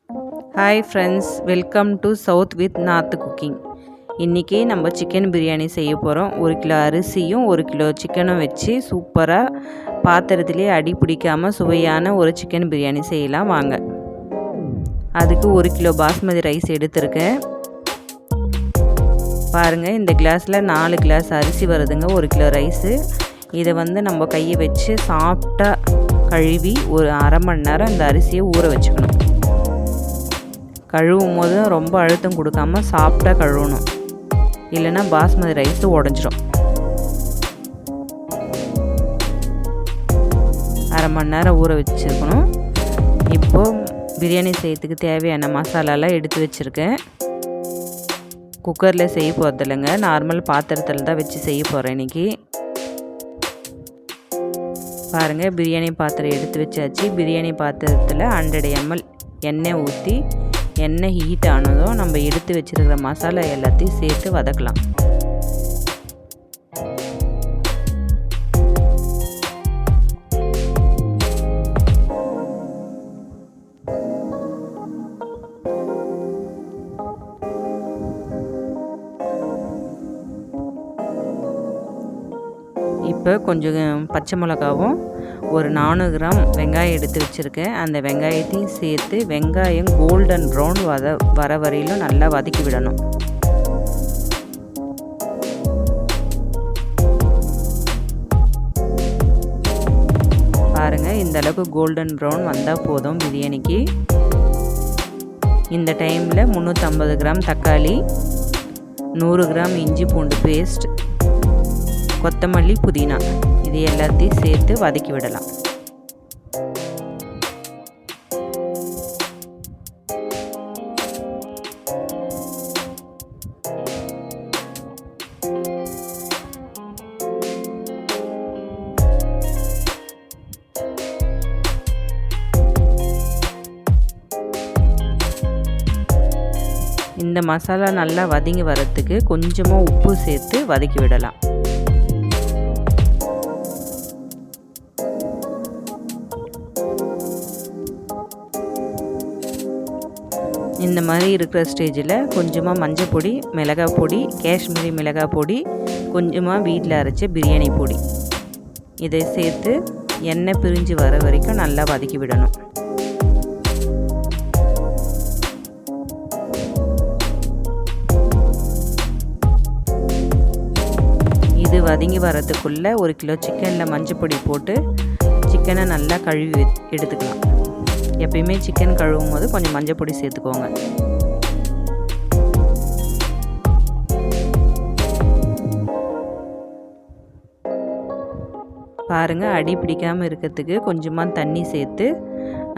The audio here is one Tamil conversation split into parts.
Hi friends, welcome to south with north cooking. இன்றைக்கி நம்ம சிக்கன் பிரியாணி செய்ய போகிறோம். 1 கிலோ அரிசியும் 1 கிலோ சிக்கனும் வச்சு சூப்பராக பாத்திரத்திலே அடி பிடிக்காமல் சுவையான ஒரு சிக்கன் பிரியாணி செய்யலாம் வாங்க. அதுக்கு 1 கிலோ பாஸ்மதி ரைஸ் எடுத்திருக்கேன். பாருங்கள், இந்த கிளாஸில் 4 கிளாஸ் அரிசி வருதுங்க 1 கிலோ ரைஸு. இதை நம்ம கையை வச்சு சாஃப்டாக கழுவி ஒரு அரை மணி நேரம் இந்த அரிசியை ஊற வச்சுக்கணும். கழுவும் போது ரொம்ப அழுத்தம் கொடுக்காமல் சாஃப்டாக கழுவணும், இல்லைன்னா பாஸ்மதி ரைஸ் உடஞ்சிரும். அரை மணி நேரம் ஊற வச்சுருக்கணும். இப்போது பிரியாணி செய்யறதுக்கு தேவையான மசாலாலாம் எடுத்து வச்சுருக்கேன். குக்கரில் செய்ய போகிறது இல்லைங்க, நார்மல் பாத்திரத்தில் தான் வச்சு செய்ய போகிறேன் இன்றைக்கி. பாருங்கள், பிரியாணி பாத்திரம் எடுத்து வச்சாச்சு. பிரியாணி பாத்திரத்தில் 100 ml எண்ணெய் ஊற்றி, எண்ணெய் ஹீட் ஆனதும் நம்ம எடுத்து வச்சுருக்கிற மசாலா எல்லாத்தையும் சேர்த்து வதக்கலாம். இப்போ கொஞ்சம் பச்சை மிளகாவும் ஒரு 400 கிராம் வெங்காயம் எடுத்து வச்சுருக்கேன். அந்த வெங்காயத்தையும் சேர்த்து வெங்காயம் கோல்டன் ப்ரௌன் வர வரையிலும் நல்லா வதக்கி விடணும். பாருங்கள், இந்த அளவுக்கு கோல்டன் ப்ரௌன் வந்தால் போதும் பிரியாணிக்கு. இந்த டைமில் 350 கிராம் தக்காளி, 100 கிராம் இஞ்சி பூண்டு பேஸ்ட், கொத்தமல்லி, புதினா இது எல்லாத்தையும் சேர்த்து வதக்கி விடலாம். இந்த மசாலா நல்லா வதங்கி வரத்துக்கு கொஞ்சமாக உப்பு சேர்த்து வதக்கி விடலாம். இந்த மாதிரி இருக்கிற ஸ்டேஜில் கொஞ்சமாக மஞ்சள் பொடி, மிளகாய் பொடி, காஷ்மீரி மிளகாய் பொடி, கொஞ்சமாக வீட்டில் அரைச்ச பிரியாணி பொடி இதை சேர்த்து எண்ணெய் பிரிஞ்சு வர வரைக்கும் நல்லா வதக்கி விடணும். இது வதங்கி வரதுக்குள்ளே 1 கிலோ சிக்கனில் மஞ்சள் பொடி போட்டு சிக்கனை நல்லா கழுவி எடுத்துக்கலாம். எப்பயுமே சிக்கன் கழுவும் போது கொஞ்சம் மஞ்சள் பொடி சேர்த்துக்கோங்க. பாருங்கள், அடி பிடிக்காமல் இருக்கிறதுக்கு கொஞ்சமாக தண்ணி சேர்த்து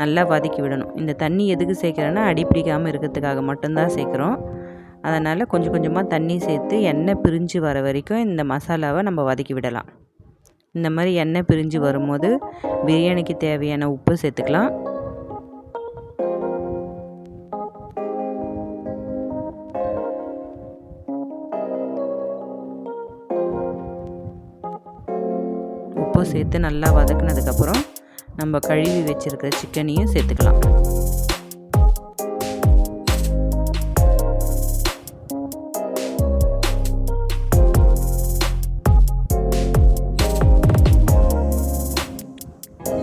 நல்லா வதக்கி விடணும். இந்த தண்ணி எதுக்கு சேர்க்குறேன்னா அடி பிடிக்காமல் இருக்கிறதுக்காக மட்டும்தான் சேர்க்குறோம். அதனால் கொஞ்சம் கொஞ்சமாக தண்ணி சேர்த்து எண்ணெய் பிரிஞ்சு வர வரைக்கும் இந்த மசாலாவை நம்ம வதக்கி விடலாம். இந்த மாதிரி எண்ணெய் பிரிஞ்சு வரும்போது பிரியாணிக்கு தேவையான உப்பு சேர்த்துக்கலாம். உப்பு சேர்த்து நல்லா வதக்குனதுக்கப்புறம் நம்ம கழுவி வச்சுருக்கிற சிக்கனையும் சேர்த்துக்கலாம்.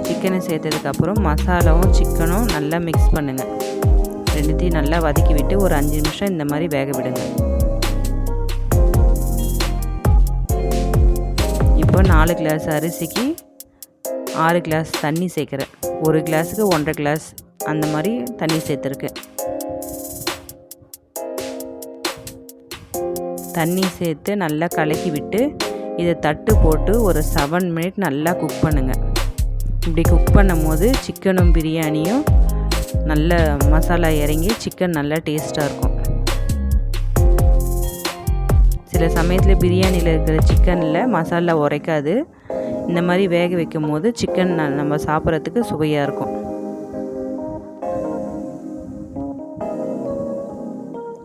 சிக்கனை சேர்த்ததுக்கப்புறம் மசாலாவும் சிக்கனும் நல்லா மிக்ஸ் பண்ணுங்கள். ரெண்டுத்தையும் நல்லா வதக்கி விட்டு ஒரு 5 நிமிஷம் இந்த மாதிரி வேக விடுங்க. இப்போ 4 கிளாஸ் அரிசிக்கு 6 கிளாஸ் தண்ணி சேர்க்குறேன். 1 கிளாஸுக்கு 1.5 கிளாஸ் அந்த மாதிரி தண்ணி சேர்த்துருக்கேன். தண்ணி சேர்த்து நல்லா கலக்கி விட்டு இதை தட்டு போட்டு ஒரு 7 மினிட் நல்லா குக் பண்ணுங்கள். இப்படி குக் பண்ணும் போது சிக்கனும் பிரியாணியும் நல்ல மசாலா இறங்கி சிக்கன் நல்லா டேஸ்ட்டாக இருக்கும். சில சமயத்தில் பிரியாணியில் இருக்கிற சிக்கனில் மசாலா உரைக்காது. இந்த மாதிரி வேக வைக்கும் போது சிக்கன் நம்ம சாப்பிட்றதுக்கு சுவையாக இருக்கும்.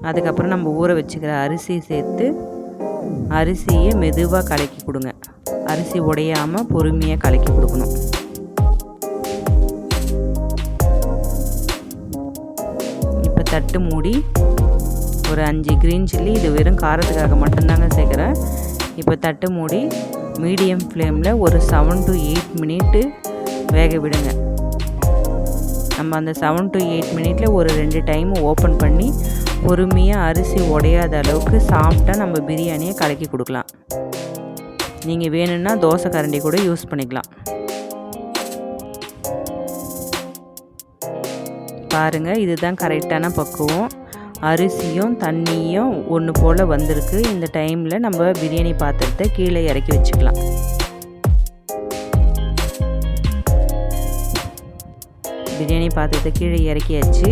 அதுக்கப்புறம் நம்ம ஊற வச்சுக்கிற அரிசி சேர்த்து அரிசியை மெதுவாக கலக்கி கொடுங்க. அரிசி உடையாமல் பொறுமையாக கலக்கி கொடுக்கணும். தட்டு மூடி ஒரு 5 க்ரீன் சில்லி, இது வெறும் காரத்துக்காக மட்டும்தாங்க சேர்க்குறேன். இப்போ தட்டு மூடி மீடியம் ஃப்ளேமில் ஒரு 7 to 8 மினிட்டு வேக விடுங்க. நம்ம அந்த 7 to 8 மினிட்டில் ஒரு 2 டைம் ஓப்பன் பண்ணி பொறுமையாக அரிசி உடையாத அளவுக்கு சாஃப்டாக நம்ம பிரியாணியை கலக்கி கொடுக்கலாம். நீங்கள் வேணும்னா தோசை கரண்டி கூட யூஸ் பண்ணிக்கலாம். பாருங்கள், இதுதான் கரெக்டான பக்குவம். அரிசியும் தண்ணியும் ஒன்று போல் வந்திருக்கு. இந்த டைமில் நம்ம பிரியாணி பாத்திரத்தை கீழே இறக்கி வச்சுக்கலாம். பிரியாணி பாத்திரத்தை கீழே இறக்கியாச்சு.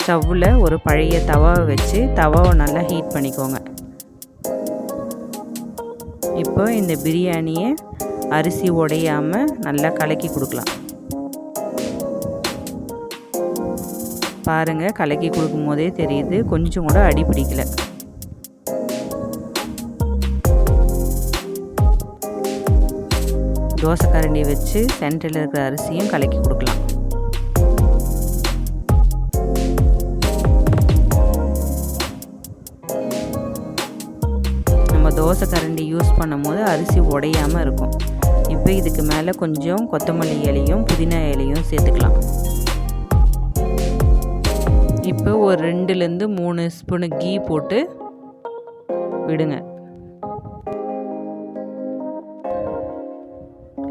ஸ்டவ்வில் ஒரு பழைய தவாவை வச்சு தவாவை நல்லா ஹீட் பண்ணிக்கோங்க. இப்போ இந்த பிரியாணியை அரிசி உடையாமல் நல்லா கலக்கி கொடுக்கலாம். பாருங்கள், கலக்கி கொடுக்கும் போதே தெரியுது கொஞ்சம் கூட அடி பிடிக்கல. தோசை கரண்டி வச்சு சென்டரில் இருக்கிற அரிசியும் கலக்கி கொடுக்கலாம். நம்ம தோசை கரண்டி யூஸ் பண்ணும் போது அரிசி உடையாமல் இருக்கும். இப்போ இதுக்கு மேலே கொஞ்சம் கொத்தமல்லி இலையும் புதினா இலையும் சேர்த்துக்கலாம். இப்போ ஒரு 2லேருந்து 3 ஸ்பூனு கீ போட்டு விடுங்க.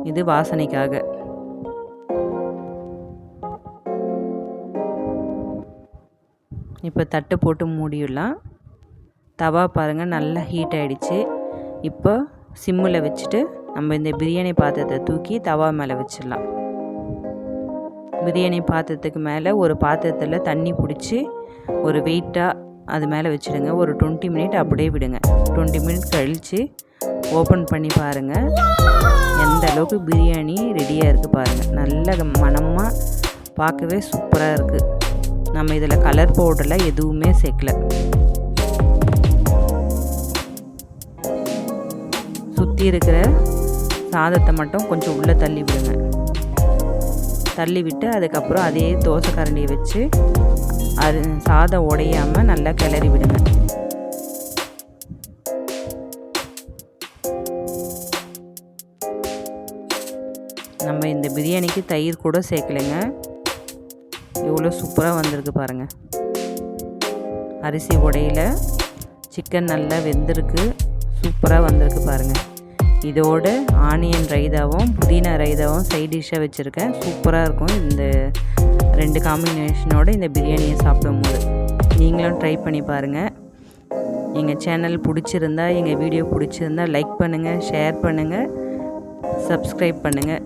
இது வாசனைக்காக. இப்போ தட்டு போட்டு மூடிடலாம். தவா பாருங்கள் நல்லா ஹீட் ஆகிடுச்சு. இப்போ சிம்மில் வச்சுட்டு நம்ம இந்த பிரியாணி பாத்திரத்தை தூக்கி தவா மேலே வச்சிடலாம். பிரியாணி பாத்திரத்துக்கு மேலே ஒரு பாத்திரத்தில் தண்ணி பிடிச்சி ஒரு வெயிட்டாக அது மேலே வச்சுடுங்க. ஒரு 20 மினிட் அப்படியே விடுங்க. 20 மினிட் கழித்து ஓப்பன் பண்ணி பாருங்கள் எந்த அளவுக்கு பிரியாணி ரெடியாக இருக்குது பாருங்கள். நல்ல மணமாக பார்க்கவே சூப்பராக இருக்குது. நம்ம இதில் கலர் பவுடரில் எதுவுமே சேர்க்கல. சுற்றி இருக்கிற சாதத்தை மட்டும் கொஞ்சம் உள்ளே தள்ளி விடுங்க. தள்ளி விட்டு அதுக்கப்புறம் அதே தோசை கரண்டியை வச்சு அது சாதம் உடையாமல் நல்லா கிளறி விடுங்க. நம்ம இந்த பிரியாணிக்கு தயிர் கூட சேர்க்கலைங்க. எவ்வளோ சூப்பராக வந்திருக்கு பாருங்கள். அரிசி உடையில் சிக்கன் நல்லா வெந்திருக்கு, சூப்பராக வந்திருக்கு பாருங்கள். இதோட ஆனியன் ரைதாவும் புதினா ரைதாவும் சைட் டிஷ்ஷாக வச்சுருக்கேன். சூப்பராக இருக்கும். இந்த 2 காம்பினேஷனோட இந்த பிரியாணியை சாப்பிடும்போது நீங்களும் ட்ரை பண்ணி பாருங்கள். எங்கள் சேனல் பிடிச்சிருந்தா, எங்கள் வீடியோ பிடிச்சிருந்தா லைக் பண்ணுங்கள், ஷேர் பண்ணுங்கள், சப்ஸ்கிரைப் பண்ணுங்கள்.